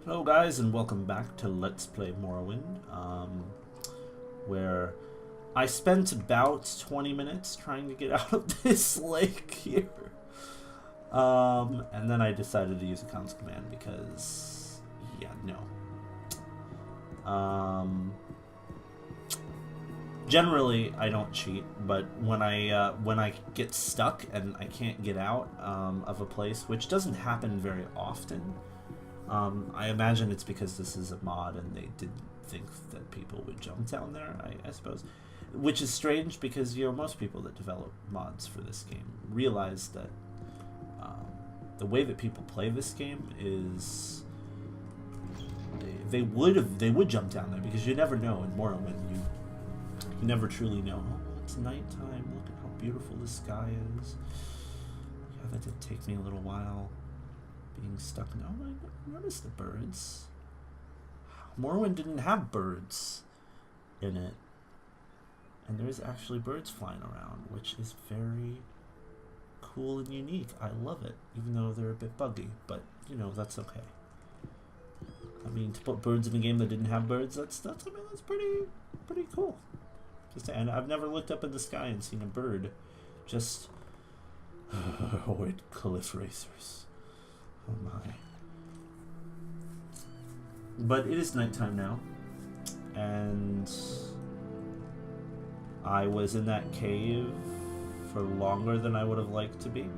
Hello guys, and welcome back to Let's Play Morrowind, where I spent about 20 minutes trying to get out of this lake here. And then I decided to use a cons command because, yeah, no. Generally, I don't cheat, but when I get stuck and I can't get out of a place, which doesn't happen very often, I imagine it's because this is a mod and they didn't think that people would jump down there, I suppose. Which is strange because, you know, most people that develop mods for this game realize that the way that people play this game is they would jump down there because you never know in Morrowind. You never truly know. Oh, it's nighttime. Look at how beautiful the sky is. Yeah, that did take me a little while. Being stuck. No, I noticed the birds. Morrowind didn't have birds in it. And there is actually birds flying around, which is very cool and unique. I love it, even though they're a bit buggy. But, you know, that's okay. I mean, to put birds in a game that didn't have birds, that's pretty cool. And I've never looked up in the sky and seen a bird. Just horrid cliff racers. Oh my. But it is nighttime now, and I was in that cave for longer than I would have liked to be.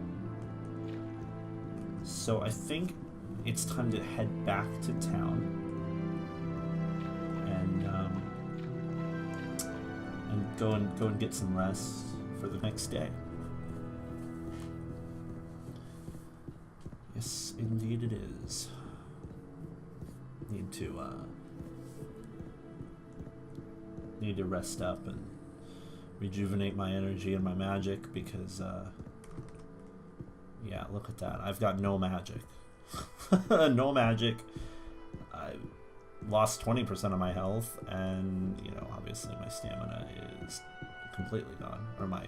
So I think it's time to head back to town and go and get some rest for the next day. Yes, indeed it is. Need to rest up and rejuvenate my energy and my magic because yeah, look at that. I've got no magic. No magic. I lost 20% of my health, and you know, obviously my stamina is completely gone, or my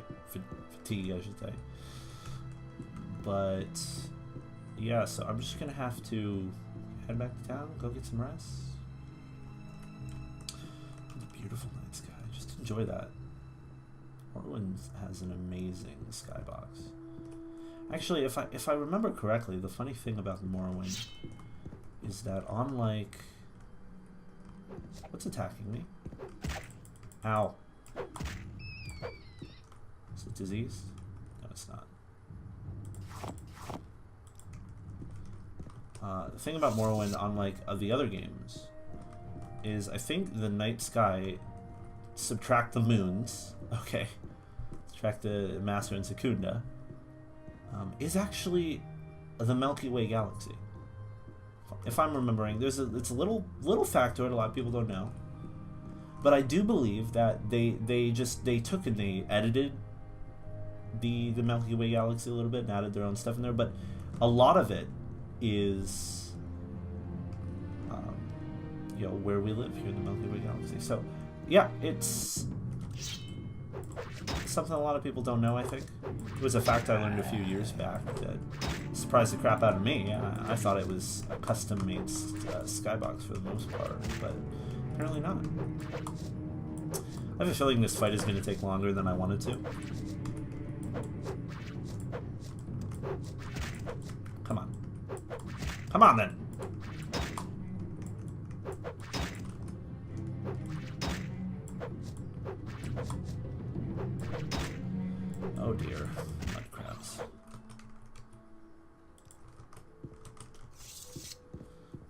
fatigue, I should say. But yeah, so I'm just gonna have to head back to town, go get some rest. A beautiful night sky. Just enjoy that. Morrowind has an amazing skybox. Actually, if I remember correctly, the funny thing about Morrowind is that unlike what's attacking me? Ow. Is it disease? No, it's not. The thing about Morrowind, unlike the other games, is I think the night sky, subtract the moons, okay, subtract the Master and Secunda, is actually the Milky Way galaxy. If I'm remembering, it's a little factoid a lot of people don't know, but I do believe that they took and they edited the Milky Way galaxy a little bit and added their own stuff in there, but a lot of it is you know, where we live here in the Milky Way galaxy. So yeah, it's something a lot of people don't know. I think it was a fact I learned a few years back that surprised the crap out of me. Yeah, I thought it was a custom made skybox for the most part, but apparently not. I have a feeling this fight is going to take longer than I wanted to. Come on. Come on, then. Oh, dear. Mud crabs.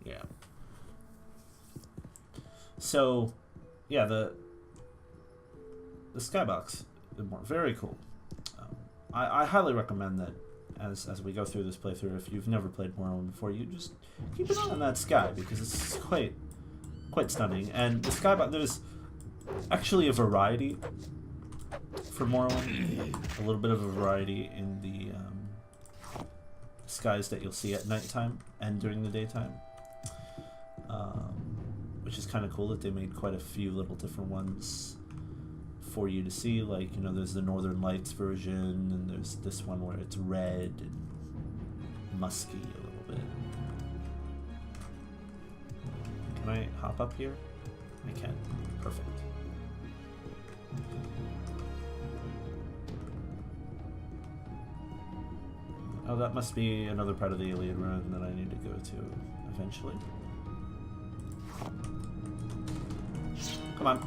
Yeah. So, yeah, the skybox, very cool. I highly recommend that as we go through this playthrough, if you've never played Morrowind before, you just keep an eye on that sky because it's quite stunning. And the skybox, there's actually a variety for Morrowind, a little bit of a variety in the skies that you'll see at nighttime and during the daytime, which is kind of cool that they made quite a few little different ones for you to see. Like, you know, there's the Northern Lights version, and there's this one where it's red and musky a little bit. Can I hop up here? I can. Perfect. Oh, that must be another part of the Iliad run that I need to go to eventually. Come on.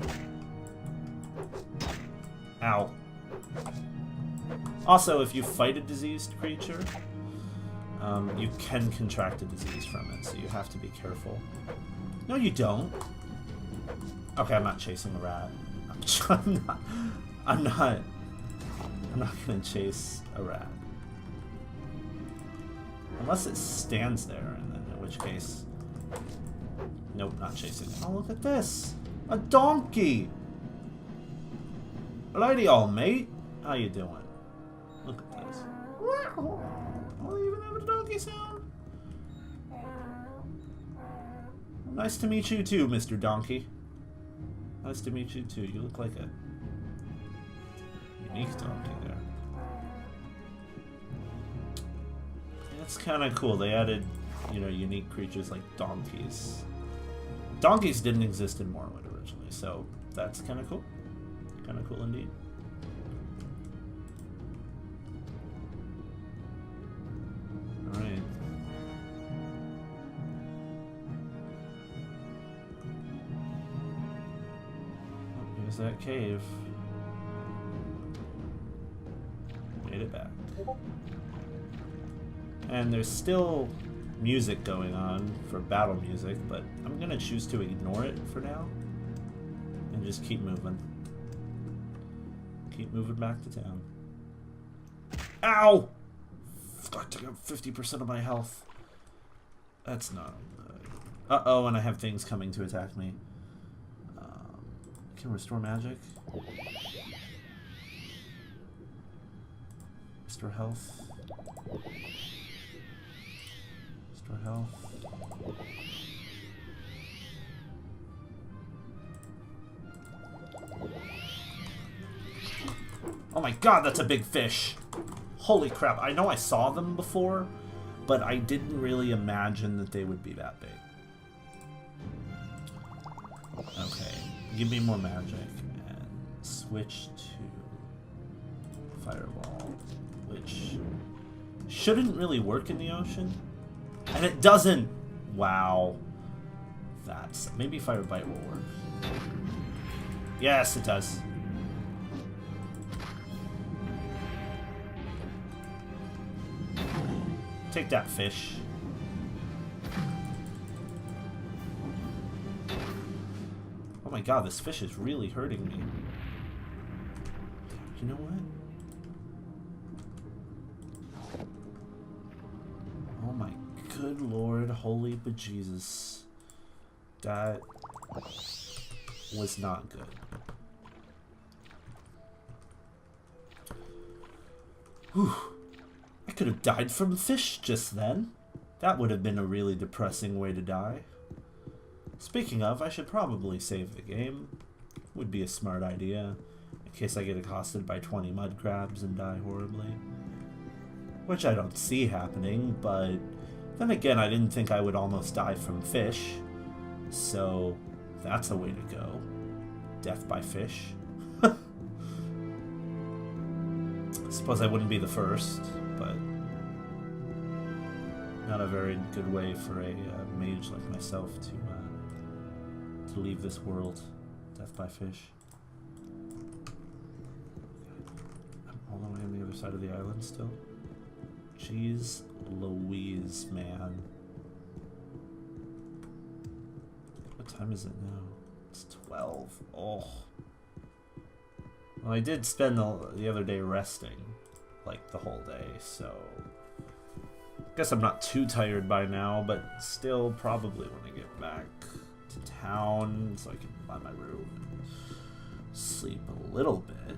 Ow. Also, if you fight a diseased creature, you can contract a disease from it, so you have to be careful. No, you don't. Okay, I'm not chasing a rat. I'm not gonna chase a rat. Unless it stands there, and then in which case... Nope, not chasing it. Oh, look at this! A donkey! Alrighty, all mate. How you doing? Look at this. Oh, they even have a donkey sound. Nice to meet you too, Mr. Donkey. Nice to meet you too. You look like a unique donkey there. That's kind of cool. They added, you know, unique creatures like donkeys. Donkeys didn't exist in Morrowind originally, so that's kind of cool. Kind of cool indeed. Alright. Oh, here's that cave. Made it back. And there's still music going on for battle music, but I'm gonna choose to ignore it for now and just keep moving. Keep moving back to town. Ow! I took up 50% of my health. That's not good. Uh-oh, and I have things coming to attack me. Can restore magic. Restore health. Restore health. Oh my god, that's a big fish! Holy crap, I know I saw them before, but I didn't really imagine that they would be that big. Okay, give me more magic and switch to Fireball, which shouldn't really work in the ocean. And it doesn't! Wow. That's... maybe Fire Bite will work. Yes, it does. Take that fish. Oh my god, this fish is really hurting me. You know what? Oh my good lord, holy bejesus. That was not good. Whew. I could have died from fish just then. That would have been a really depressing way to die. Speaking of, I should probably save the game. Would be a smart idea, in case I get accosted by 20 mud crabs and die horribly. Which I don't see happening, but then again, I didn't think I would almost die from fish. So, that's a way to go. Death by fish. I suppose I wouldn't be the first, but not a very good way for a mage like myself to leave this world. Death by fish. I'm all the way on the other side of the island still. Jeez Louise, man. What time is it now? It's 12. Oh. Well, I did spend the other day resting, like the whole day, so guess I'm not too tired by now, but still probably want to get back to town so I can find my room and sleep a little bit.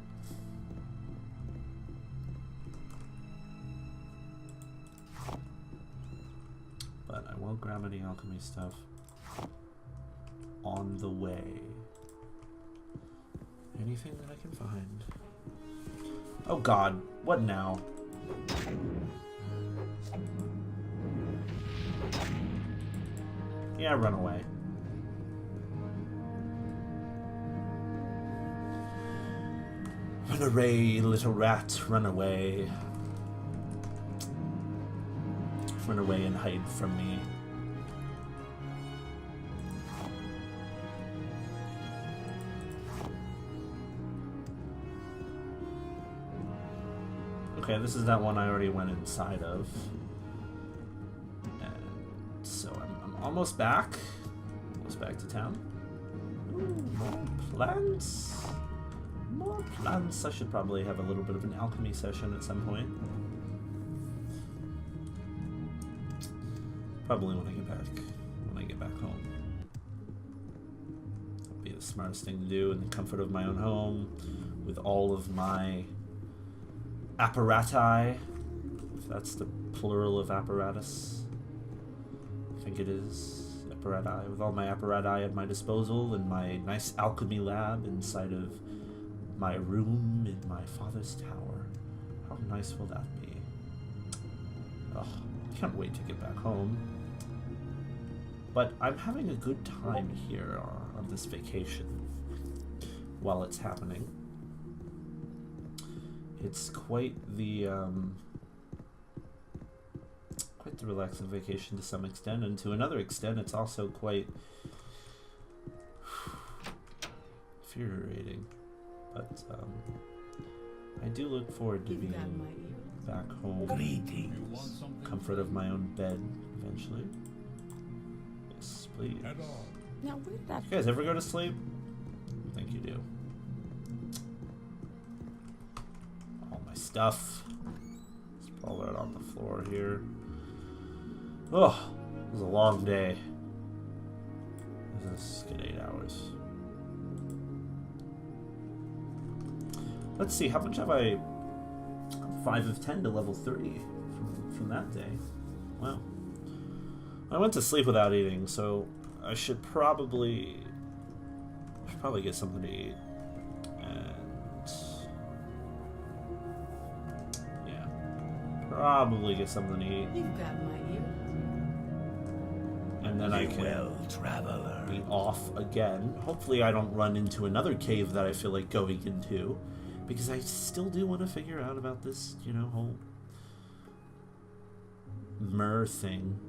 But I won't grab any alchemy stuff on the way. Anything that I can find. Oh god, what now? Yeah, run away. Run away, little rat, run away. Run away and hide from me. Okay, this is that one I already went inside of. And so I'm almost back. Almost back to town. Ooh, more plants. More plants. I should probably have a little bit of an alchemy session at some point. Probably when I get back. When I get back home. That'll be the smartest thing to do in the comfort of my own home, with all of my apparati, if that's the plural of apparatus. I think it is. Apparati. With all my apparati at my disposal in my nice alchemy lab inside of my room in my father's tower. How nice will that be? Oh, can't wait to get back home. But I'm having a good time here on this vacation while it's happening. It's quite the relaxing vacation to some extent, and to another extent it's also quite infuriating. But I do look forward to being back home. Greetings. Comfort of my own bed eventually. Yes, please. Now, where did that... You guys ever go to sleep? I think you do. All my stuff. Just all out on the floor here. Oh, it was a long day. Let's get 8 hours. Let's see, how much have I... 5 of 10 to level 30 from that day. Wow. I went to sleep without eating, so I should probably get something to eat. And yeah, probably get something to eat. You've got my ear. And then I can be off again. Hopefully I don't run into another cave that I feel like going into, because I still do want to figure out about this, you know, whole myrrh thing.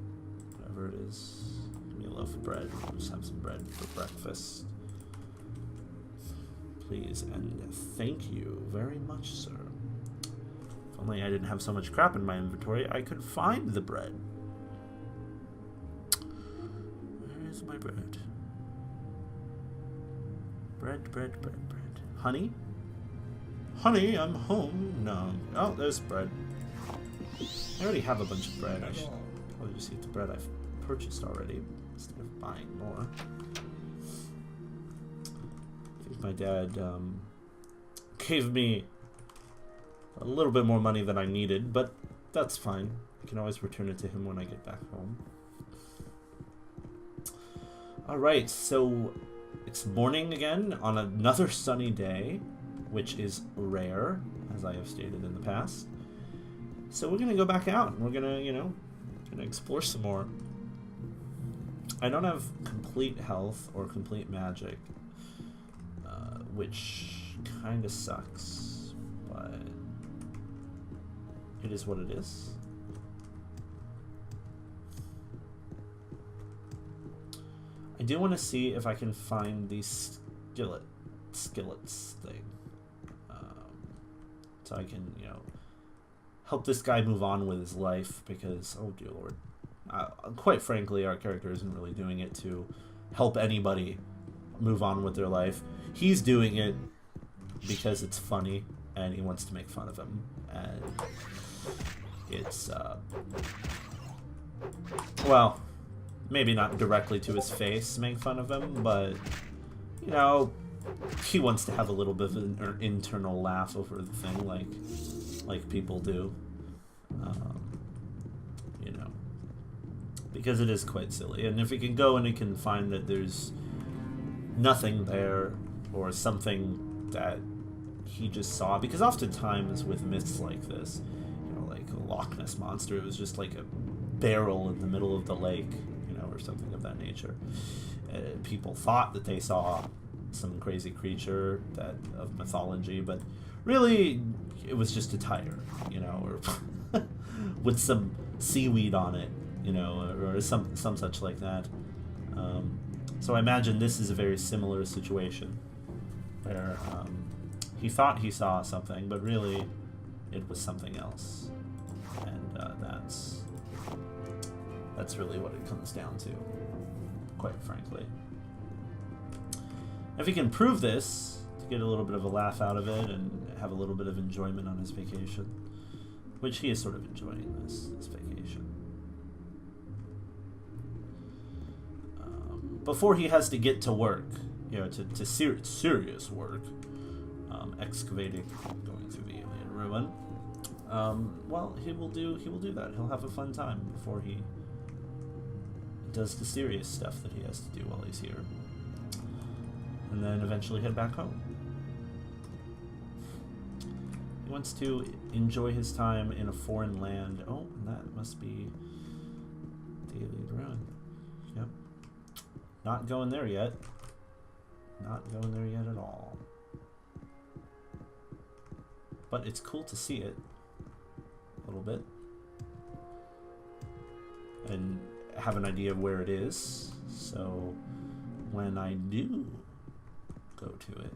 Whatever it is. Give me a loaf of bread. I'll just have some bread for breakfast. Please and thank you very much, sir. If only I didn't have so much crap in my inventory, I could find the bread. Where is my bread? Bread. Honey? Honey, I'm home. No. Oh, there's bread. I already have a bunch of bread. I should probably just eat the bread I've purchased already instead of buying more. I think my dad gave me a little bit more money than I needed, but that's fine. I can always return it to him when I get back home. Alright, so it's morning again on another sunny day, which is rare, as I have stated in the past. So we're gonna go back out and we're gonna, you know, explore some more. I don't have complete health or complete magic, which kind of sucks, but it is what it is. I do want to see if I can find the skillets thing, so I can, you know, help this guy move on with his life, because, oh dear lord, quite frankly, our character isn't really doing it to help anybody move on with their life. He's doing it because it's funny and he wants to make fun of him, and it's well, maybe not directly to his face make fun of him, but you know, he wants to have a little bit of an internal laugh over the thing, like people do, you know, because it is quite silly. And if he can go and he can find that there's nothing there, or something that he just saw, because oftentimes with myths like this, you know, like a Loch Ness monster, it was just like a barrel in the middle of the lake, you know, or something of that nature. People thought that they saw some crazy creature of mythology, but Really, it was just a tire, you know, or with some seaweed on it, you know, or some such like that. So I imagine this is a very similar situation where he thought he saw something, but really it was something else, and that's really what it comes down to, quite frankly. If he can prove this, to get a little bit of a laugh out of it and have a little bit of enjoyment on his vacation, which he is sort of enjoying this vacation. Before he has to get to work, you know, to serious work, excavating, going through the alien ruin. Well, he will do that. He'll have a fun time before he does the serious stuff that he has to do while he's here, and then eventually head back home. He wants to enjoy his time in a foreign land. Oh, and that must be the alien ruin. Yep. Not going there yet. Not going there yet at all. But it's cool to see it a little bit and have an idea of where it is, so when I do go to it,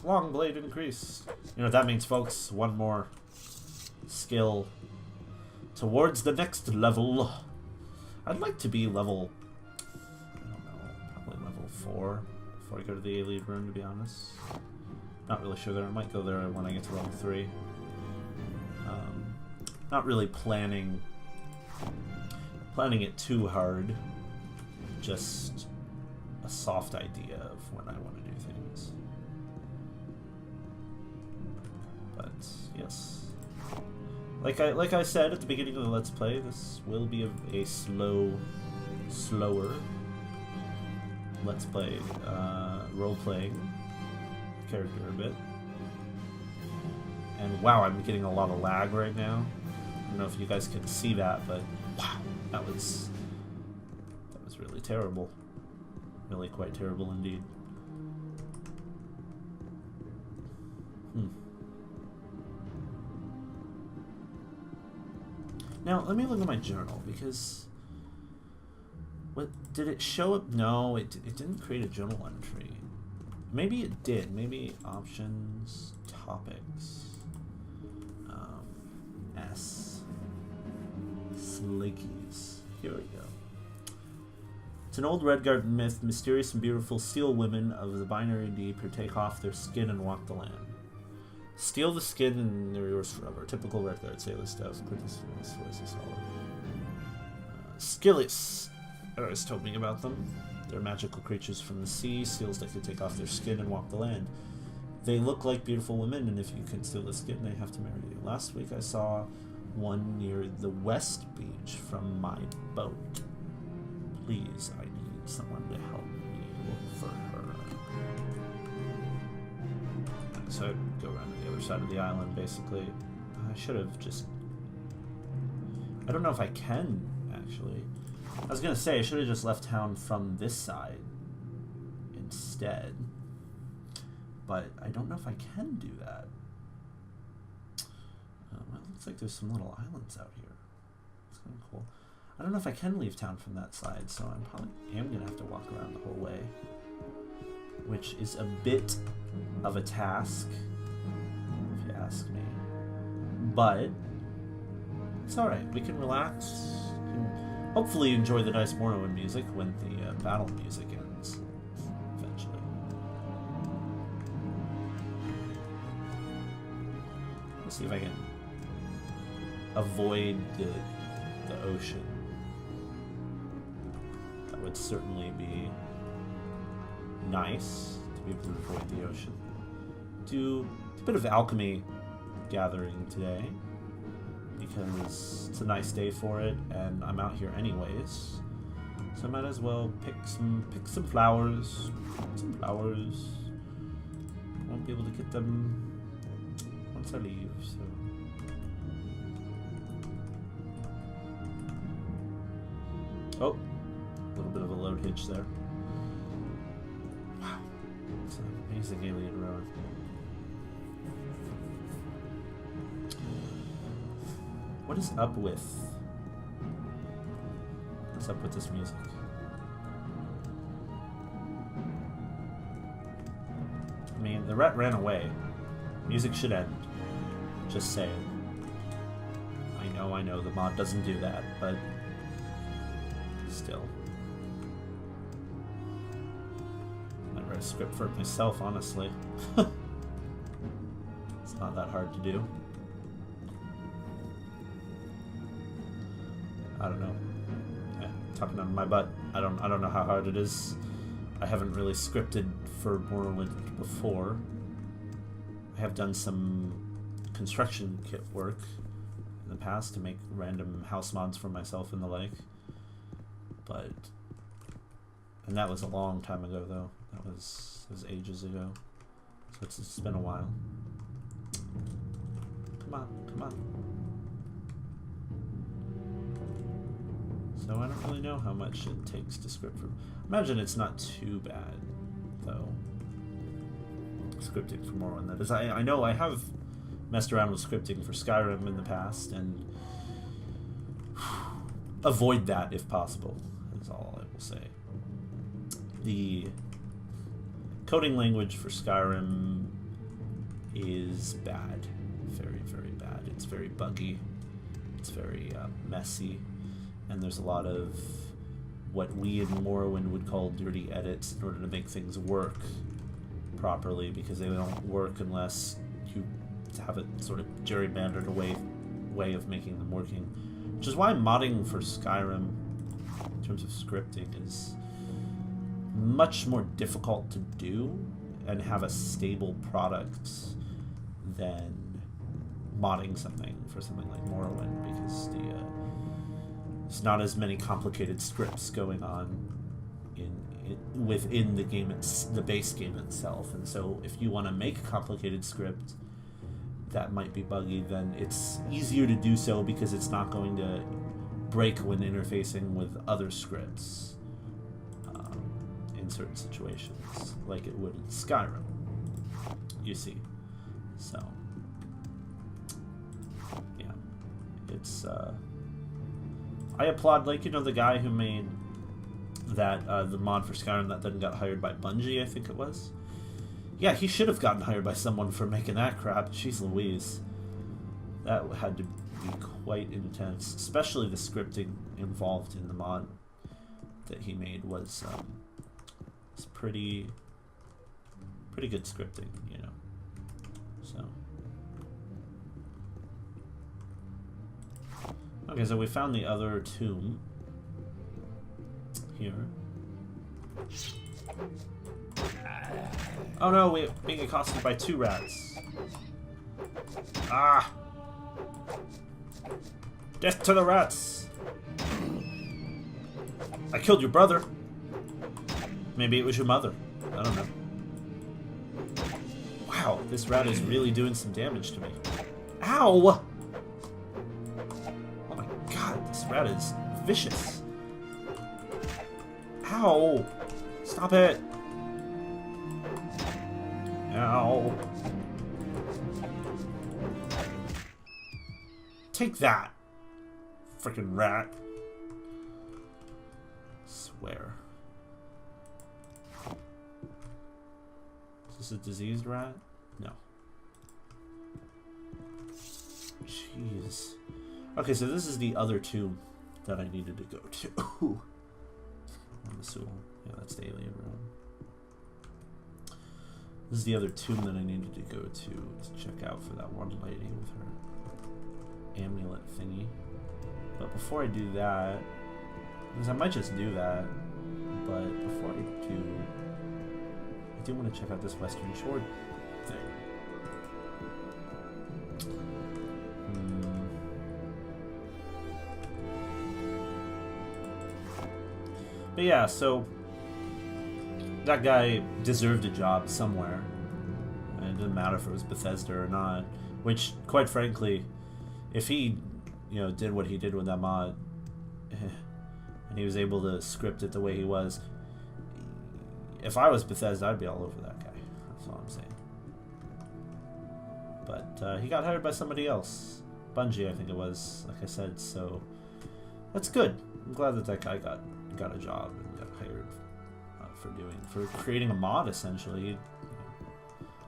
long blade increase. You know what that means, folks? One more skill towards the next level. I'd like to be level, I don't know, probably level 4 before I go to the alien room, to be honest. Not really sure there. I might go there when I get to level 3. Not really planning it too hard. Just a soft idea of when I want to do things. But yes, like I said at the beginning of the Let's Play, this will be a slower Let's Play, role-playing character a bit. And wow, I'm getting a lot of lag right now. I don't know if you guys can see that, but wow, that was really terrible. Really quite terrible indeed. Now, let me look at my journal, because what did it show up? No, it didn't create a journal entry. Maybe it did. Maybe options, topics, S, Slickies. Here we go. It's an old Redguard myth. Mysterious and beautiful seal women of the binary D partake off their skin and walk the land. Steal the skin and they're yours forever. Typical Redguard sailor stuff. Skillis. Eris told me about them. They're magical creatures from the sea, seals that can take off their skin and walk the land. They look like beautiful women, and if you can steal the skin, they have to marry you. Last week I saw one near the West Beach from my boat. Please, I need someone to help me look for her. So I go around to the other side of the island, basically. I should have just... I don't know if I can, actually. I was gonna say, I should have just left town from this side instead. But I don't know if I can do that. Well, it looks like there's some little islands out here. It's kind of cool. I don't know if I can leave town from that side, so I probably am gonna have to walk around the whole way. Which is a bit of a task, if you ask me. But it's alright, we can relax. We can hopefully enjoy the nice Morrowind music when the battle music ends, eventually. Let's see if I can avoid the ocean. That would certainly be nice to be able to avoid the ocean. Do a bit of alchemy gathering today, because it's a nice day for it, and I'm out here anyways. So I might as well pick some flowers. Won't be able to get them once I leave, so. Oh, A little bit of a load hitch there. Wow. It's an amazing alien ruin. What is up with... What's up with this music? I mean, the rat ran away. Music should end. Just saying. I know, the mod doesn't do that, but... Still. I'd write a script for it myself, honestly. It's not that hard to do. I don't know. Yeah, talking out of my butt. I don't know how hard it is. I haven't really scripted for Morrowind before. I have done some construction kit work in the past to make random house mods for myself and the like. And that was a long time ago, though. That was ages ago. So it's been a while. Come on. So I don't really know how much it takes to script for... Imagine it's not too bad, though. Scripting for Morrowind, that is. I know I have messed around with scripting for Skyrim in the past, and avoid that if possible, is all I will say. The coding language for Skyrim is bad. Very, very bad. It's very buggy. It's very messy. And there's a lot of what we in Morrowind would call dirty edits in order to make things work properly, because they don't work unless you have a sort of gerrymandered way of making them working. Which is why modding for Skyrim, in terms of scripting, is much more difficult to do and have a stable product than modding something for something like Morrowind, because there's not as many complicated scripts going on within the game, the base game itself. And so if you want to make a complicated script that might be buggy, then it's easier to do so because it's not going to break when interfacing with other scripts in certain situations, like it would in Skyrim, you see. So yeah, it's I applaud, like, the guy who made that the mod for Skyrim that then got hired by Bungie, I think it was. Yeah, he should have gotten hired by someone for making that crap. Jeez Louise. That had to be quite intense. Especially the scripting involved in the mod that he made was pretty good scripting, So. Okay, so we found the other tomb here. Oh no, we're being accosted by 2 rats. Ah! Death to the rats! I killed your brother. Maybe it was your mother. I don't know. Wow, this rat is really doing some damage to me. Ow! Oh my god, this rat is vicious. Ow! Stop it! Ow! Take that! Frickin' rat. Swear. Is this a diseased rat? No. Jeez. Okay, so this is the other tomb that I needed to go to. On the stool. Yeah, that's the alien room. This is the other tomb that I needed to go to check out for that one lady with her amulet thingy. But before I do that, because I might just do that, but before I do want to check out this Western Shore thing. But yeah, so that guy deserved a job somewhere, and it didn't matter if it was Bethesda or not. Which, quite frankly, if he, did what he did with that mod, and he was able to script it the way he was. If I was Bethesda, I'd be all over that guy. That's all I'm saying. But he got hired by somebody else. Bungie, I think it was, like I said, so that's good. I'm glad that that guy got a job and got hired for creating a mod, essentially.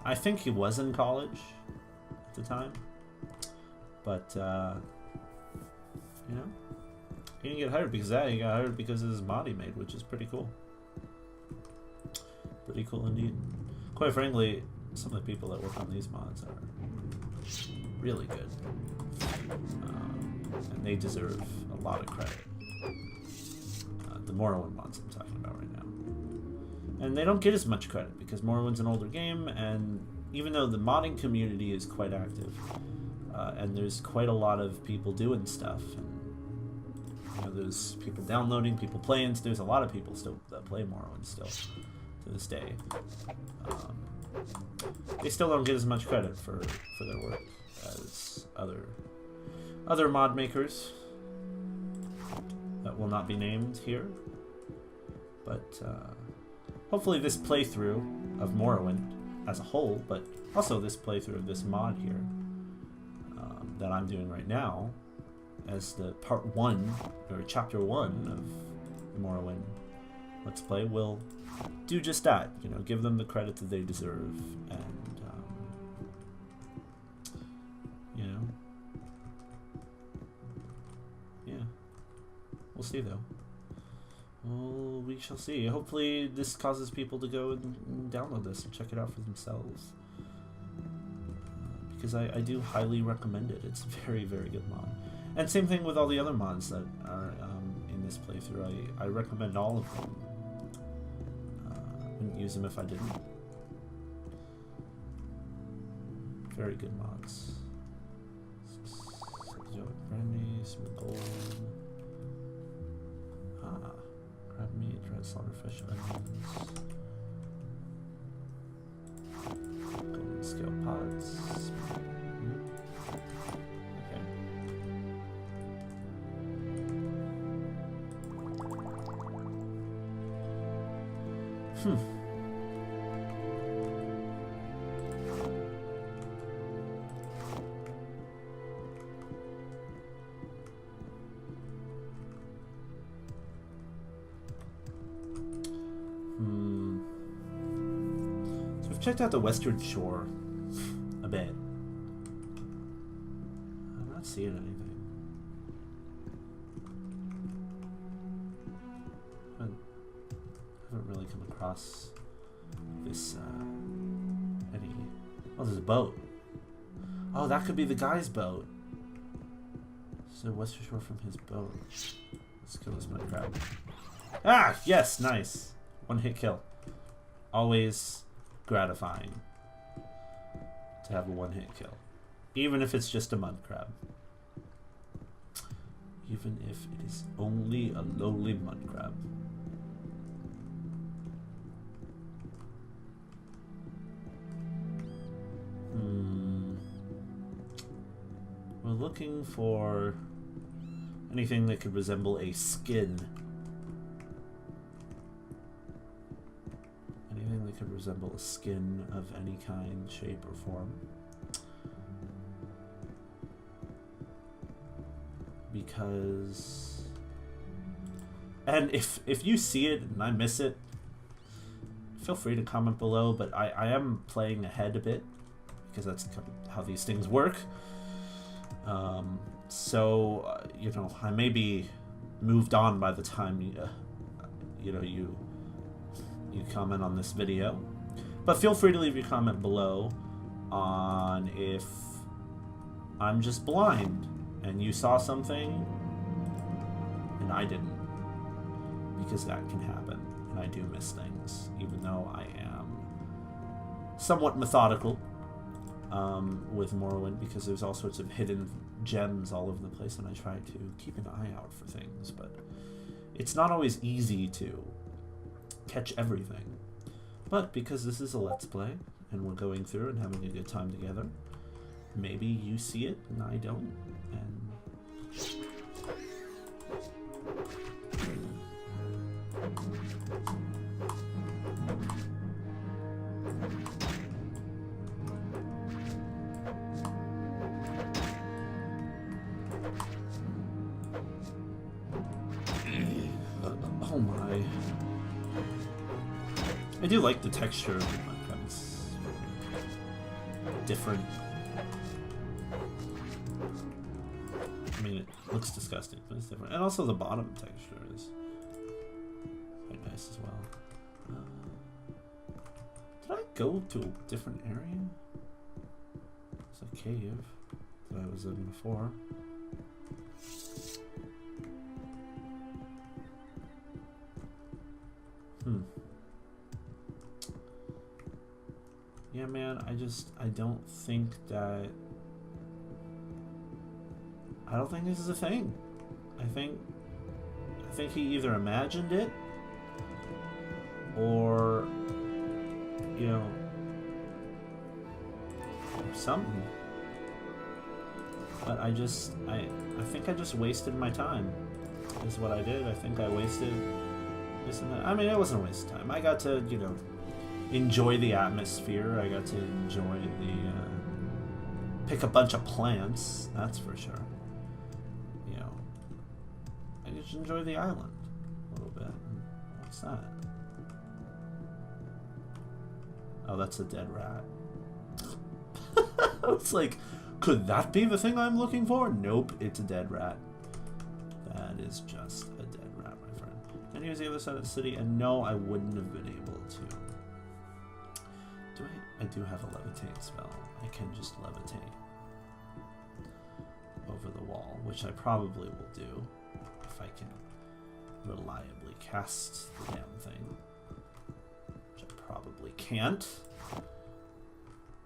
I think he was in college at the time, but you know, he didn't get hired because of that. He got hired because of his mod he made, which is pretty cool. Pretty cool indeed. Quite frankly, some of the people that work on these mods are really good, and they deserve a lot of credit. The Morrowind mods I'm talking about right now. And they don't get as much credit because Morrowind's an older game, and even though the modding community is quite active, and there's quite a lot of people doing stuff, and you know, there's people downloading, people playing, there's a lot of people still that play Morrowind still to this day. They still don't get as much credit for their work as other mod makers that will not be named here. But hopefully this playthrough of Morrowind as a whole, but also this playthrough of this mod here that I'm doing right now as the part 1 or chapter 1 of Morrowind Let's Play will do just that, you know, give them the credit that they deserve, and you know, yeah, we'll see though. Well, we shall see. Hopefully this causes people to go and download this and check it out for themselves, because I do highly recommend it. It's a very, very good mod. And same thing with all the other mods that are in this playthrough. I recommend all of them. Wouldn't use them if I didn't. Very good mods. Brandy, some gold. Crab meat, red slaughterfish, onions. Golden scale pods. Okay. So we've checked out the Western Shore a bit. I'm not seeing anything. I haven't really come across this any. Oh, there's a boat. Oh, that could be the guy's boat. So Western Shore from his boat. Let's kill this mud crab. Ah, yes, nice. One hit kill. Always gratifying to have a one hit kill, even if it's just a mud crab. Even if it is only a lowly mud crab. We're looking for anything that could resemble a skin. Anything that could resemble a skin of any kind, shape, or form. Because... And if you see it and I miss it, feel free to comment below, but I am playing ahead a bit, because that's how these things work. You know, I may be moved on by the time you know, you comment on this video, but feel free to leave your comment below on if I'm just blind and you saw something and I didn't, because that can happen, and I do miss things, even though I am somewhat methodical with Morrowind, because there's all sorts of hidden gems all over the place, and I try to keep an eye out for things, but it's not always easy to catch everything. But because this is a Let's Play, and we're going through and having a good time together, maybe you see it and I don't, and Oh my. I do like the texture of the Minecraft. It's different. I mean, it looks disgusting, but it's different. And also the bottom texture is quite nice as well. Did I go to a different area? It's a cave that I was in before. Yeah, man, I don't think that... I don't think this is a thing. I think he either imagined it or, you know, or something. But I think I just wasted my time, is what I did. I think I wasted this and that. I mean, it wasn't a waste of time. I got to, you know, enjoy the atmosphere. I got to enjoy the, pick a bunch of plants, that's for sure. You know, I just enjoy the island a little bit. What's that? Oh, that's a dead rat. It's like, could that be the thing I'm looking for? Nope, it's a dead rat. That is just a dead rat, my friend. Can you use the other side of the city? And no, I wouldn't have been able to. I do have a levitate spell. I can just levitate over the wall, which I probably will do if I can reliably cast the damn thing. Which I probably can't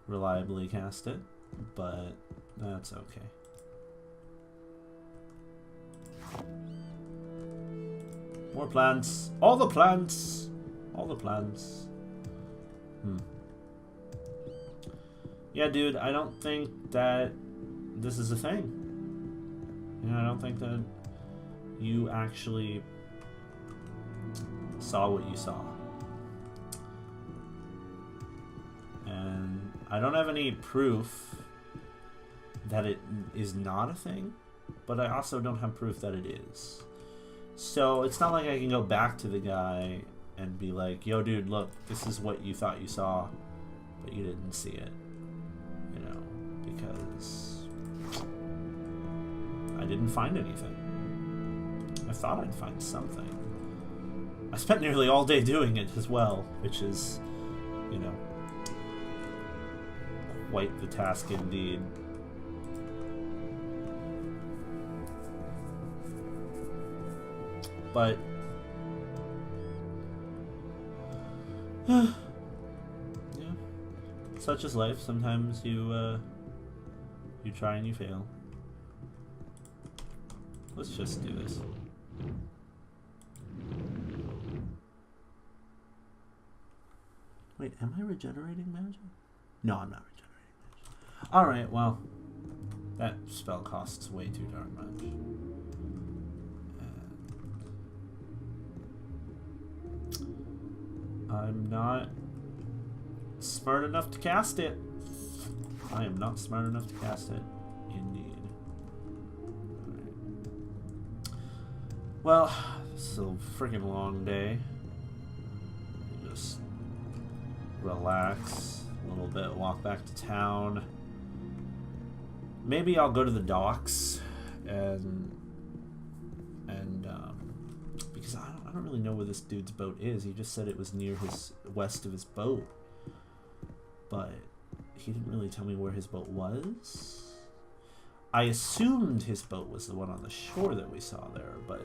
reliably cast it, but that's okay. More plants. All the plants. All the plants. Yeah, dude, I don't think that this is a thing. You know, I don't think that you actually saw what you saw. And I don't have any proof that it is not a thing, but I also don't have proof that it is. So it's not like I can go back to the guy and be like, yo, dude, look, this is what you thought you saw, but you didn't see it. You know, because I didn't find anything. I thought I'd find something. I spent nearly all day doing it as well, which is, you know, quite the task indeed. But yeah, such is life. Sometimes you try and you fail. Let's just do this. Wait, am I regenerating magic? No, I'm not regenerating magic. Alright, well, that spell costs way too darn much. I'm not smart enough to cast it. I am not smart enough to cast it. Indeed. Right. Well, this is a freaking long day. Just relax a little bit, walk back to town. Maybe I'll go to the docks and because I don't really know where this dude's boat is. He just said it was near his west of his boat, but he didn't really tell me where his boat was. I assumed his boat was the one on the shore that we saw there, but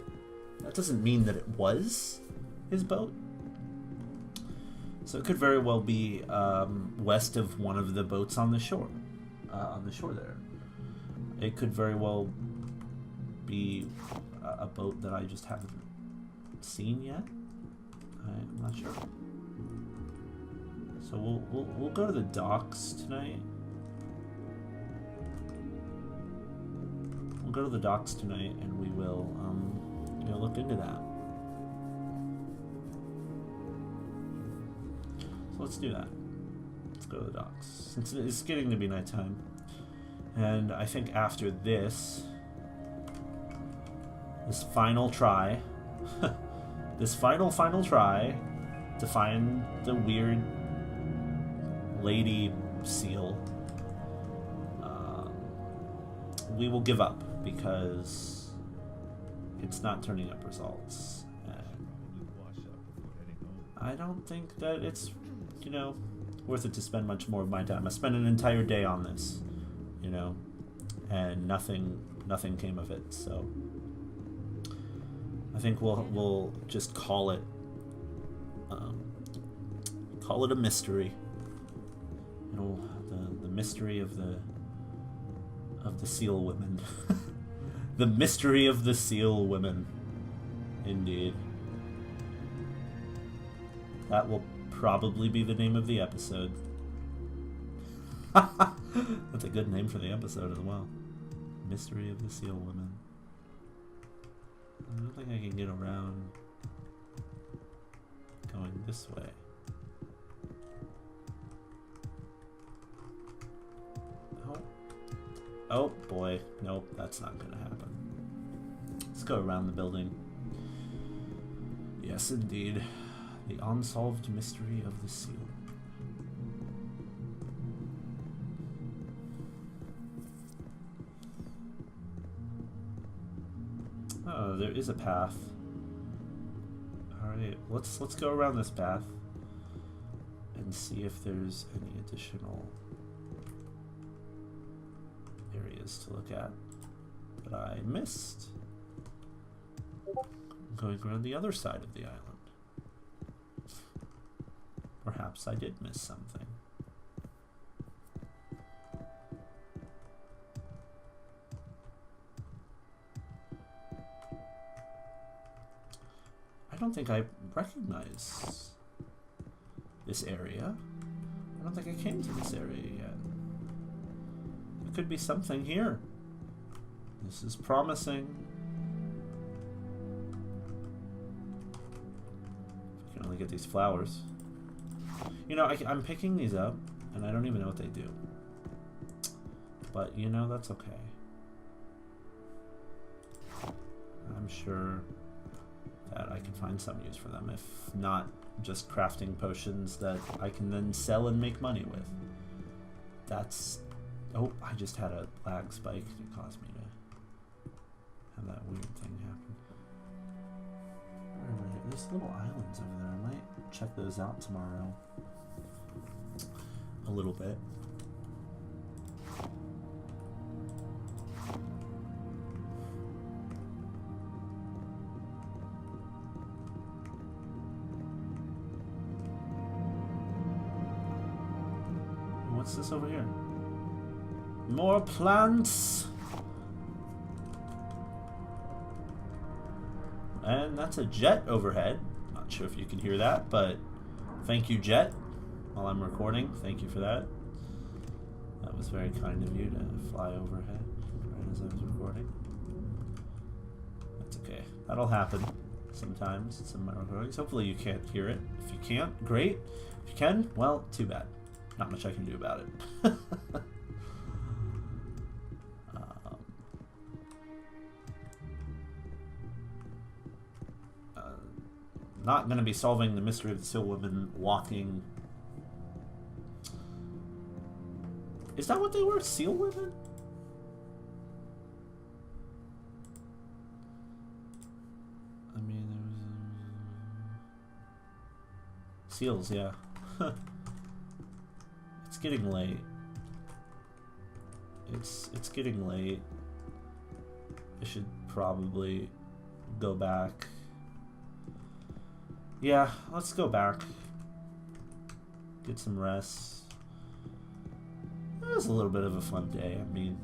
that doesn't mean that it was his boat. So it could very well be west of one of the boats on the shore. There. It could very well be a boat that I just haven't seen yet. I'm not sure. So we'll go to the docks tonight. We'll go to the docks tonight, and we will look into that. So let's do that. Let's go to the docks. Since it's getting to be nighttime. And I think after this final try, this final try to find the weird lady seal, we will give up because it's not turning up results. And I don't think that it's, you know, worth it to spend much more of my time. I spent an entire day on this, you know, and nothing came of it. So I think we'll just call it a mystery. You know, the mystery of the seal women. The mystery of the seal women. Indeed. That will probably be the name of the episode. That's a good name for the episode as well. Mystery of the seal women. I don't think I can get around going this way. Oh boy, nope, that's not gonna happen. Let's go around the building. Yes, indeed. The unsolved mystery of the seal. Oh, there is a path. Alright, let's go around this path and see if there's any additional areas to look at that I missed. I'm going around the other side of the island. Perhaps I did miss something. I don't think I recognize this area. I don't think I came to this area yet. There could be something here. This is promising. If I can only get these flowers. You know, I'm picking these up, and I don't even know what they do. But, you know, that's okay. I'm sure that I can find some use for them, if not just crafting potions that I can then sell and make money with. That's... Oh, I just had a lag spike that caused me to have that weird thing happen. There's little islands over there. I might check those out tomorrow. A little bit. What's this over here? More plants! And that's a jet overhead. Not sure if you can hear that, but thank you, jet. While I'm recording, thank you for that. That was very kind of you to fly overhead right as I was recording. That's okay. That'll happen sometimes in some of my recordings. Hopefully you can't hear it. If you can't, great. If you can, well, too bad. Not much I can do about it. Not going to be solving the mystery of the seal woman walking. Is that what they were? Seal women? I mean, there was seals, yeah. It's getting late. It's getting late. I should probably go back. Yeah, let's go back. Get some rest. It was a little bit of a fun day. I mean,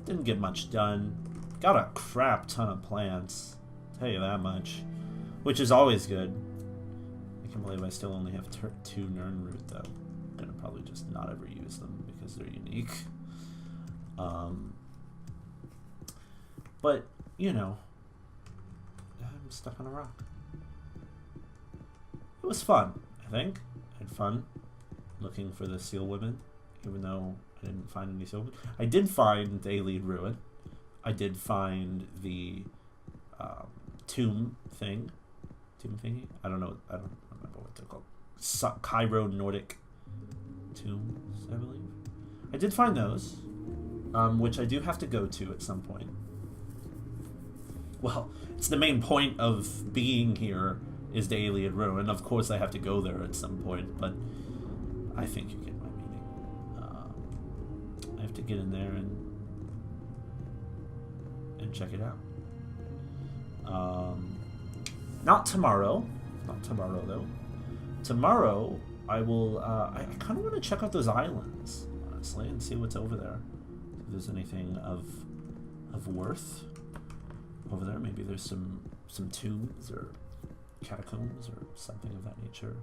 didn't get much done. Got a crap ton of plants. Tell you that much. Which is always good. I can't believe I still only have 2 Nernroot though. I'm gonna probably just not ever use them because they're unique. But, you know, I'm stuck on a rock. It was fun, I think. Had fun looking for the seal women, even though I didn't find any seal women. I did find the Alien Ruin. I did find the tomb thing. Tomb thingy? I don't know. I don't remember what they're called. Cairo Nordic tombs, I believe. I did find those, which I do have to go to at some point. Well, it's the main point of being here is the Alien Ruin. Of course I have to go there at some point, but I think you get my meaning. I have to get in there and check it out. Not tomorrow. Not tomorrow, though. Tomorrow, I will... I kind of want to check out those islands, honestly, and see what's over there. If there's anything of worth over there. Maybe there's some tombs or catacombs or something of that nature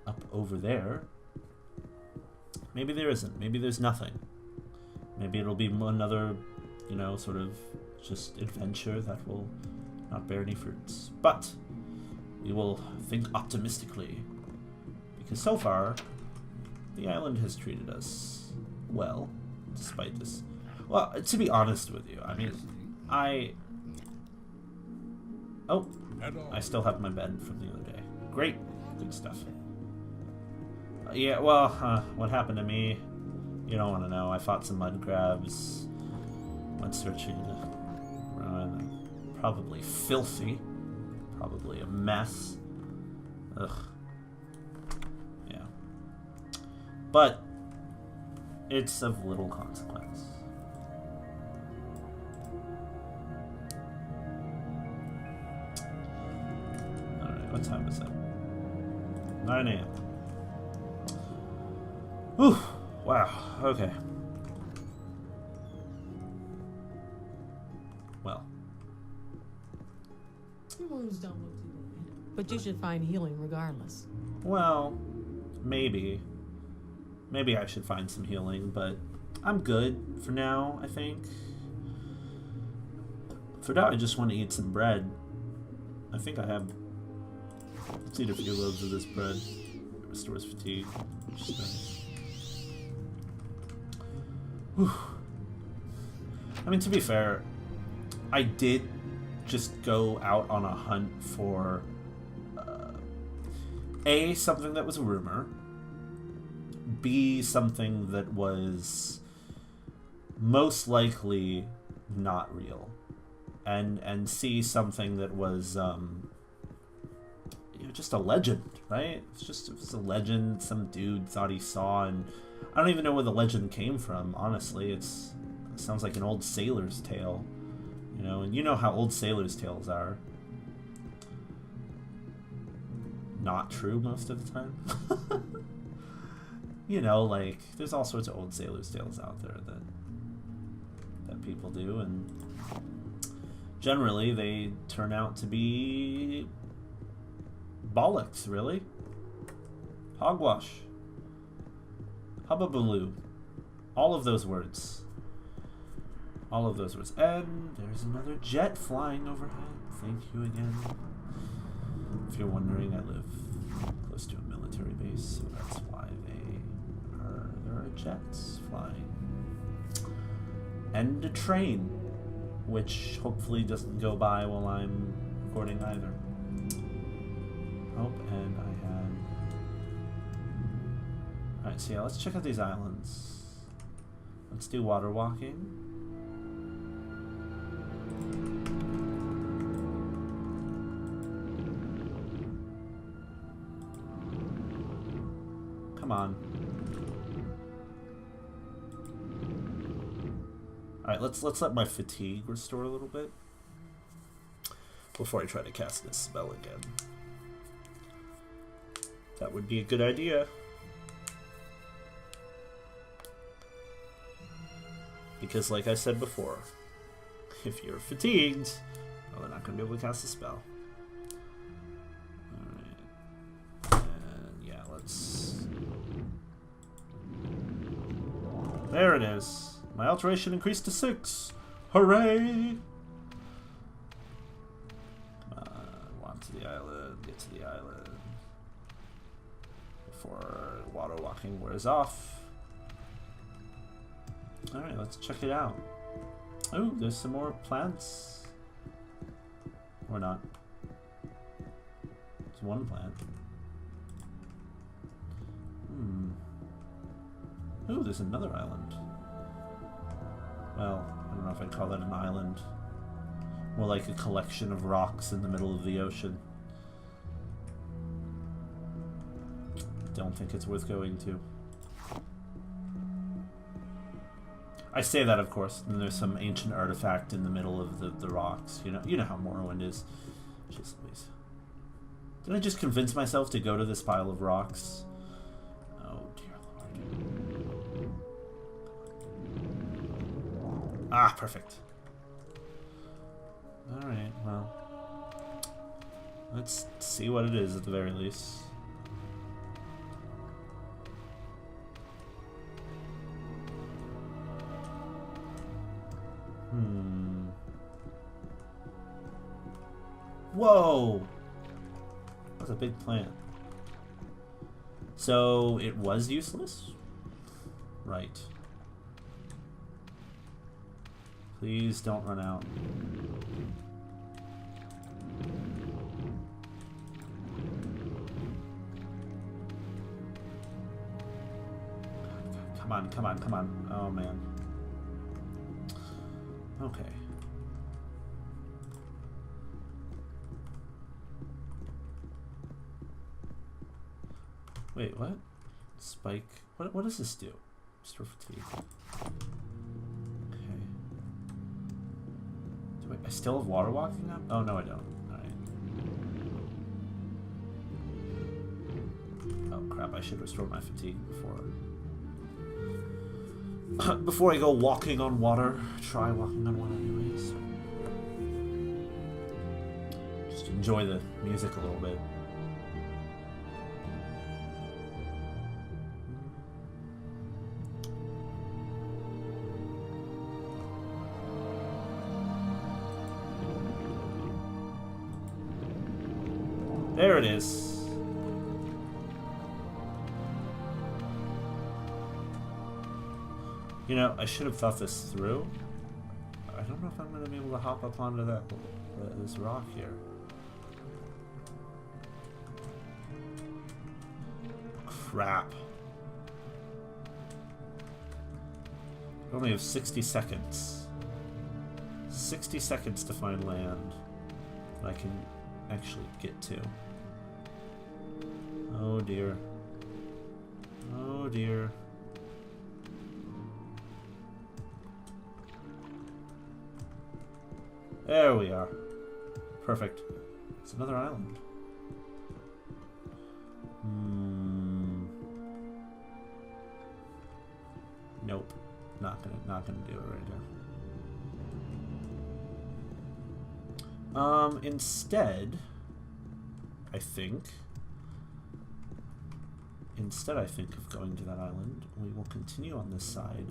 up over there. Maybe there isn't. Maybe there's nothing. Maybe it'll be another, you know, sort of just adventure that will not bear any fruits. But we will think optimistically, because so far the island has treated us well, despite this. Well, to be honest with you, I mean, I still have my bed from the other day. Great, good stuff. Yeah, well, what happened to me? You don't want to know. I fought some mud crabs. Went searching around. Probably filthy. Probably a mess. Ugh. Yeah. But it's of little consequence. Alright, what time is it? 9 a.m. Whew. Wow. Okay. Well. Your wounds don't look too bad. But you should find healing regardless. Well, maybe. Maybe I should find some healing, but I'm good for now, I think. For now, I just want to eat some bread. I think I have... Let's eat a few loaves of this bread. It restores fatigue. Which is nice. Whew. I mean, to be fair, I did just go out on a hunt for A, something that was a rumor, B, something that was most likely not real, and C, something that was you know, just a legend, right? It was a legend some dude thought he saw, and I don't even know where the legend came from, honestly. It sounds like an old sailor's tale, you know, and you know how old sailor's tales are. Not true most of the time. You know, like, there's all sorts of old sailor's tales out there that people do, and generally they turn out to be bollocks, really. Hogwash. Hubbubaloo. All of those words. All of those words. And there's another jet flying overhead. Thank you again. If you're wondering, I live close to a military base, so that's why there are jets flying. And a train, which hopefully doesn't go by while I'm recording either. Oh, and I had... Alright, so yeah, let's check out these islands. Let's do water walking. Come on. Alright, let's let my fatigue restore a little bit before I try to cast this spell again. That would be a good idea. Because like I said before, if you're fatigued, well, they're not going to be able to cast a spell. Alright. And yeah, let's... There it is. My alteration increased to 6. Hooray! Come on, walk to the island, get to the island. before water walking wears off. Alright, let's check it out. Oh, there's some more plants. Or not. It's one plant. Ooh, there's another island. Well, I don't know if I'd call that an island. More like a collection of rocks in the middle of the ocean. Don't think it's worth going to. I say that, of course, and there's some ancient artifact in the middle of the rocks. You know how Morrowind is. Jeez Louise. Did I just convince myself to go to this pile of rocks? Oh, dear Lord. Ah, perfect. Alright, well. Let's see what it is at the very least. Whoa! That's a big plant. So, it was useless? Right. Please don't run out. Come on, come on, come on. Oh, man. Okay. Wait, what? Spike. What does this do? Restore fatigue. Okay. Do I still have water walking up? Oh, no, I don't. Alright. Oh, crap. I should restore my fatigue before I go walking on water. Try walking on water anyways. Just enjoy the music a little bit. There it is. You know, I should have thought this through. I don't know if I'm going to be able to hop up onto this rock here. Crap. I only have 60 seconds. 60 seconds to find land that I can actually get to. Oh dear. Oh dear. There we are. Perfect. It's another island. Nope. Not gonna do it right now. Instead, I think of going to that island, we will continue on this side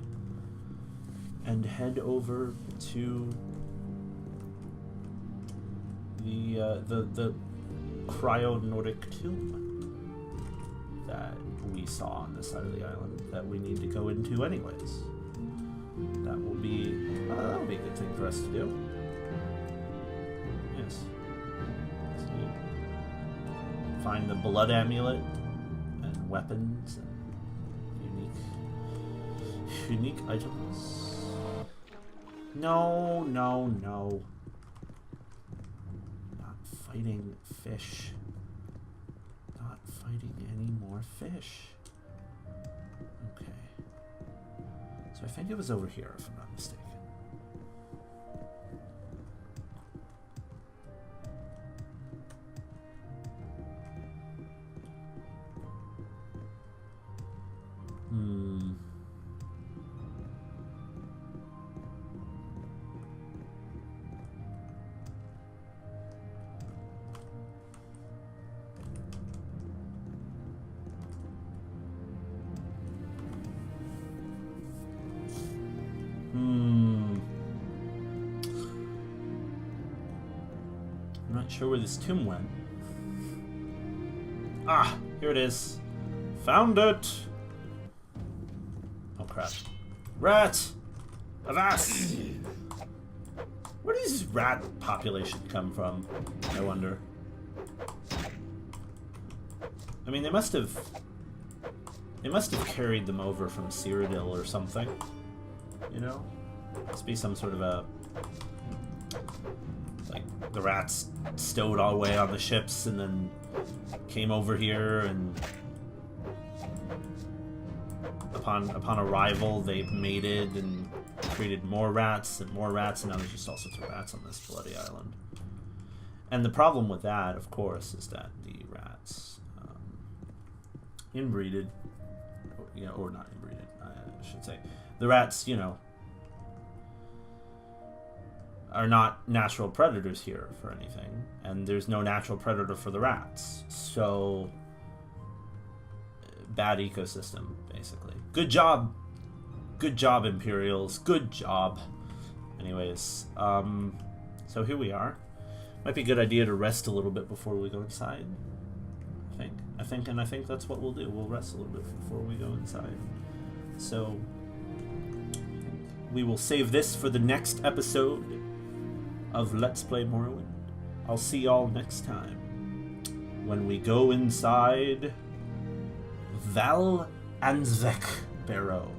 and head over to the cryo-Nordic tomb that we saw on this side of the island that we need to go into anyways. That'll be a good thing for us to do. Yes. So find the blood amulet and weapons and unique items. No, no, no. Fighting fish. Not fighting any more fish. Okay. So I think it was over here, if I'm not mistaken. I'm not sure where this tomb went. Ah, here it is. Found it! Oh crap. Rat! Avast! Where does this rat population come from, I wonder? I mean, they must have carried them over from Cyrodiil or something. You know? Must be some sort of a... like, the rats stowed all the way on the ships and then came over here and... Upon arrival, they mated and created more rats, and now there's just all sorts of rats on this bloody island. And the problem with that, of course, is that the rats inbreeded, or not inbreeded, I should say. The rats, are not natural predators here for anything, and there's no natural predator for the rats. So, bad ecosystem, basically. Good job, Imperials. Good job. Anyways, so here we are. Might be a good idea to rest a little bit before we go inside. I think that's what we'll do. We'll rest a little bit before we go inside. So we will save this for the next episode of Let's Play Morrowind. I'll see y'all next time when we go inside Val Anzek Barrow.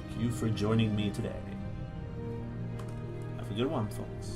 Thank you for joining me today. Have a good one, folks.